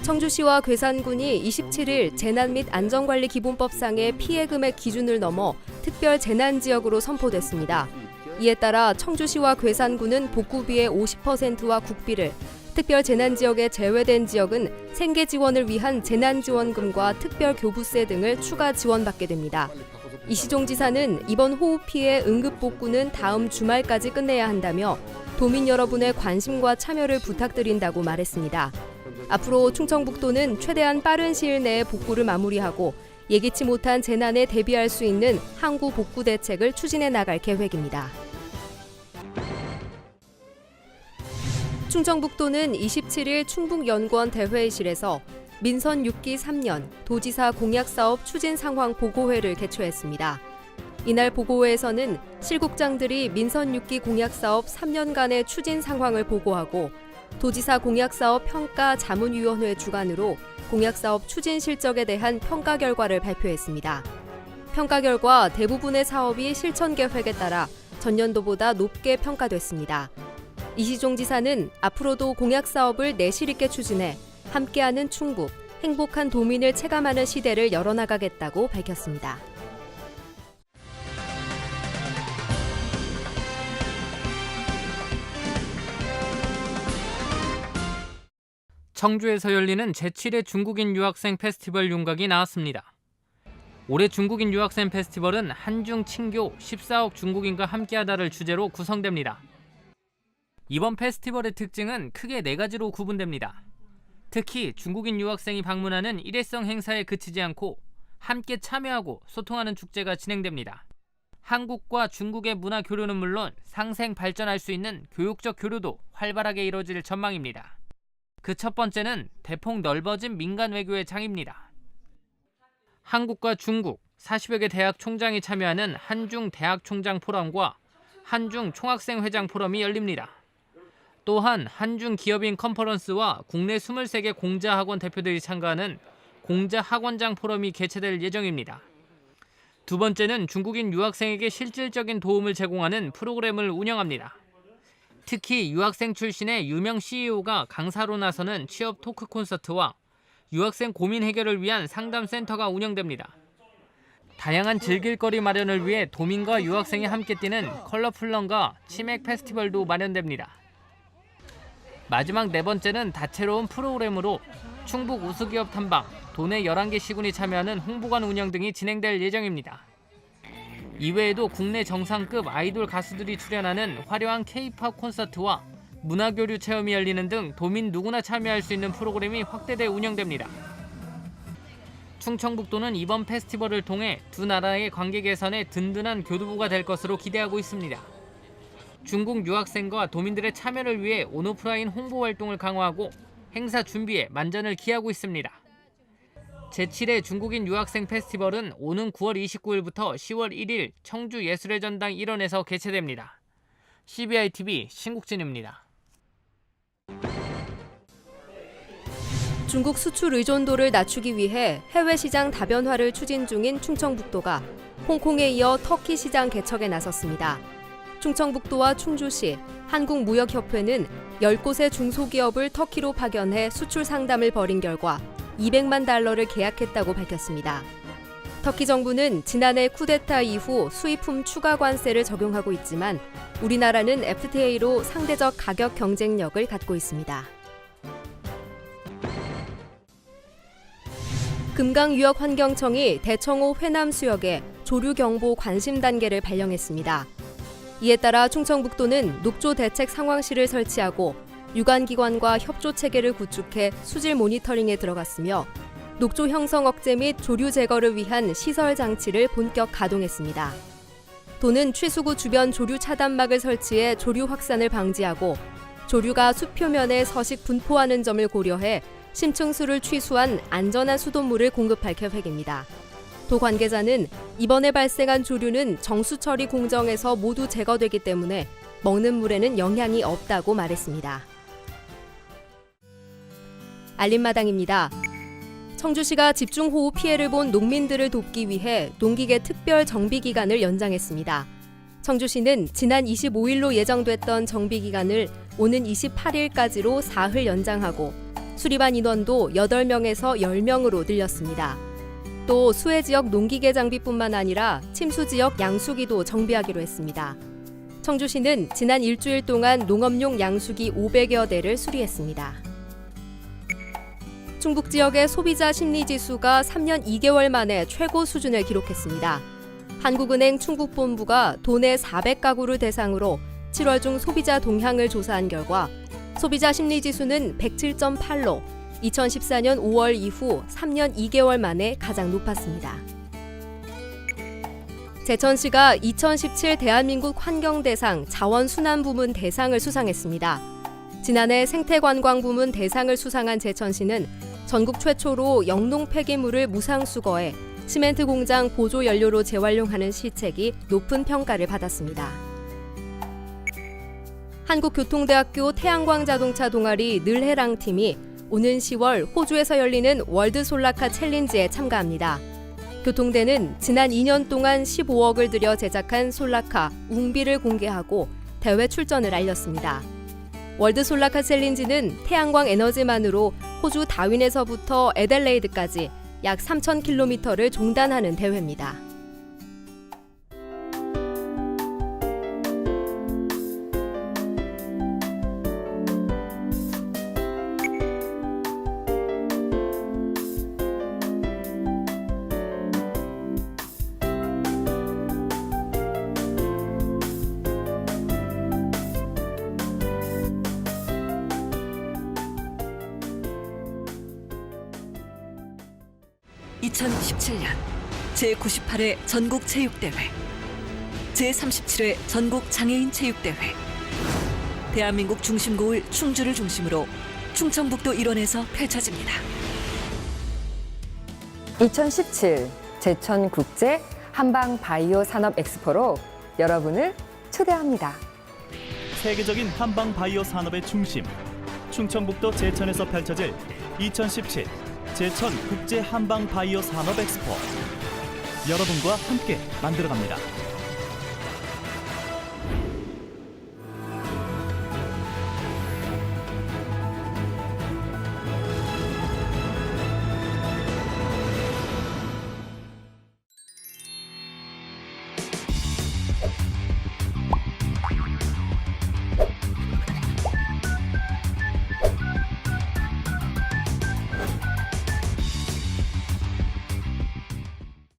청주시와 괴산군이 27일 재난 및 안전관리 기본법상의 피해 금액 기준을 넘어 특별 재난지역으로 선포됐습니다. 이에 따라 청주시와 괴산군은 복구비의 50%와 국비를, 특별 재난지역에 제외된 지역은 생계 지원을 위한 재난지원금과 특별교부세 등을 추가 지원받게 됩니다. 이시종 지사는 이번 호우 피해 응급 복구는 다음 주말까지 끝내야 한다며 도민 여러분의 관심과 참여를 부탁드린다고 말했습니다. 앞으로 충청북도는 최대한 빠른 시일 내에 복구를 마무리하고 예기치 못한 재난에 대비할 수 있는 항구 복구 대책을 추진해 나갈 계획입니다. 충청북도는 27일 충북연구원 대회의실에서 민선 6기 3년 도지사 공약사업 추진 상황 보고회를 개최했습니다. 이날 보고회에서는 실국장들이 민선 6기 공약사업 3년간의 추진 상황을 보고하고 도지사 공약사업 평가 자문위원회 주관으로 공약사업 추진 실적에 대한 평가 결과를 발표했습니다. 평가 결과 대부분의 사업이 실천 계획에 따라 전년도보다 높게 평가됐습니다. 이시종 지사는 앞으로도 공약사업을 내실 있게 추진해 함께하는 충북, 행복한 도민을 체감하는 시대를 열어나가겠다고 밝혔습니다. 청주에서 열리는 제7회 중국인 유학생 페스티벌 윤곽이 나왔습니다. 올해 중국인 유학생 페스티벌은 한중 친교 14억 중국인과 함께하다를 주제로 구성됩니다. 이번 페스티벌의 특징은 크게 4가지로 구분됩니다. 특히 중국인 유학생이 방문하는 일회성 행사에 그치지 않고 함께 참여하고 소통하는 축제가 진행됩니다. 한국과 중국의 문화 교류는 물론 상생 발전할 수 있는 교육적 교류도 활발하게 이루어질 전망입니다. 그 첫 번째는 대폭 넓어진 민간 외교의 장입니다. 한국과 중국 40여 개 대학 총장이 참여하는 한중 대학 총장 포럼과 한중 총학생 회장 포럼이 열립니다. 또한 한중 기업인 컨퍼런스와 국내 23개 공자학원 대표들이 참가하는 공자학원장 포럼이 개최될 예정입니다. 두 번째는 중국인 유학생에게 실질적인 도움을 제공하는 프로그램을 운영합니다. 특히 유학생 출신의 유명 CEO가 강사로 나서는 취업 토크 콘서트와 유학생 고민 해결을 위한 상담센터가 운영됩니다. 다양한 즐길거리 마련을 위해 도민과 유학생이 함께 뛰는 컬러풀런과 치맥 페스티벌도 마련됩니다. 마지막 4번째는 다채로운 프로그램으로 충북 우수기업 탐방, 도내 11개 시군이 참여하는 홍보관 운영 등이 진행될 예정입니다. 이외에도 국내 정상급 아이돌 가수들이 출연하는 화려한 K-팝 콘서트와 문화교류 체험이 열리는 등 도민 누구나 참여할 수 있는 프로그램이 확대돼 운영됩니다. 충청북도는 이번 페스티벌을 통해 두 나라의 관계 개선에 든든한 교두보가 될 것으로 기대하고 있습니다. 중국 유학생과 도민들의 참여를 위해 온오프라인 홍보 활동을 강화하고 행사 준비에 만전을 기하고 있습니다. 제7회 중국인 유학생 페스티벌은 오는 9월 29일부터 10월 1일 청주예술의 전당 일원에서 개최됩니다. CBI-TV 신국진입니다. 중국 수출 의존도를 낮추기 위해 해외 시장 다변화를 추진 중인 충청북도가 홍콩에 이어 터키 시장 개척에 나섰습니다. 충청북도와 충주시, 한국무역협회는 10곳의 중소기업을 터키로 파견해 수출 상담을 벌인 결과 200만 달러를 계약했다고 밝혔습니다. 터키 정부는 지난해 쿠데타 이후 수입품 추가 관세를 적용하고 있지만 우리나라는 FTA로 상대적 가격 경쟁력을 갖고 있습니다. 금강유역환경청이 대청호 회남 수역에 조류경보 관심 단계를 발령했습니다. 이에 따라 충청북도는 녹조 대책 상황실을 설치하고 유관기관과 협조 체계를 구축해 수질 모니터링에 들어갔으며 녹조 형성 억제 및 조류 제거를 위한 시설 장치를 본격 가동했습니다. 도는 취수구 주변 조류 차단막을 설치해 조류 확산을 방지하고 조류가 수표면에 서식 분포하는 점을 고려해 심층수를 취수한 안전한 수돗물을 공급할 계획입니다. 도 관계자는 이번에 발생한 조류는 정수 처리 공정에서 모두 제거되기 때문에 먹는 물에는 영향이 없다고 말했습니다. 알림마당입니다. 청주시가 집중호우 피해를 본 농민들을 돕기 위해 농기계 특별 정비기간을 연장했습니다. 청주시는 지난 25일로 예정됐던 정비기간을 오는 28일까지로 사흘 연장하고 수리반 인원도 8명에서 10명으로 늘렸습니다. 또 수해 지역 농기계 장비뿐만 아니라 침수 지역 양수기도 정비하기로 했습니다. 청주시는 지난 일주일 동안 농업용 양수기 500여 대를 수리했습니다. 충북 지역의 소비자 심리지수가 3년 2개월 만에 최고 수준을 기록했습니다. 한국은행 충북본부가 도내 400가구를 대상으로 7월 중 소비자 동향을 조사한 결과 소비자 심리지수는 107.8로 2014년 5월 이후 3년 2개월 만에 가장 높았습니다. 제천시가 2017 대한민국 환경대상 자원순환 부문 대상을 수상했습니다. 지난해 생태관광 부문 대상을 수상한 제천시는 전국 최초로 영농 폐기물을 무상 수거해 시멘트 공장 보조 연료로 재활용하는 시책이 높은 평가를 받았습니다. 한국교통대학교 태양광 자동차 동아리 늘해랑 팀이 오는 10월 호주에서 열리는 월드 솔라카 챌린지에 참가합니다. 교통대는 지난 2년 동안 15억을 들여 제작한 솔라카 웅비를 공개하고 대회 출전을 알렸습니다. 월드 솔라카 챌린지는 태양광 에너지만으로 호주 다윈에서부터 애들레이드까지 약 3,000km를 종단하는 대회입니다. (2017년) 제98회 전국체육대회, 제37회 전국장애인체육대회, 대한민국 중심고을 충주를 중심으로 충청북도 일원에서 펼쳐집니다. 2017 제천국제 한방바이오 산업 엑스포로 여러분을 초대합니다. 세계적인 한방 바이오 산업의 중심, 충청북도 제천에서 펼쳐질 2017 제천 국제 한방 바이오 산업 엑스포, 여러분과 함께 만들어갑니다.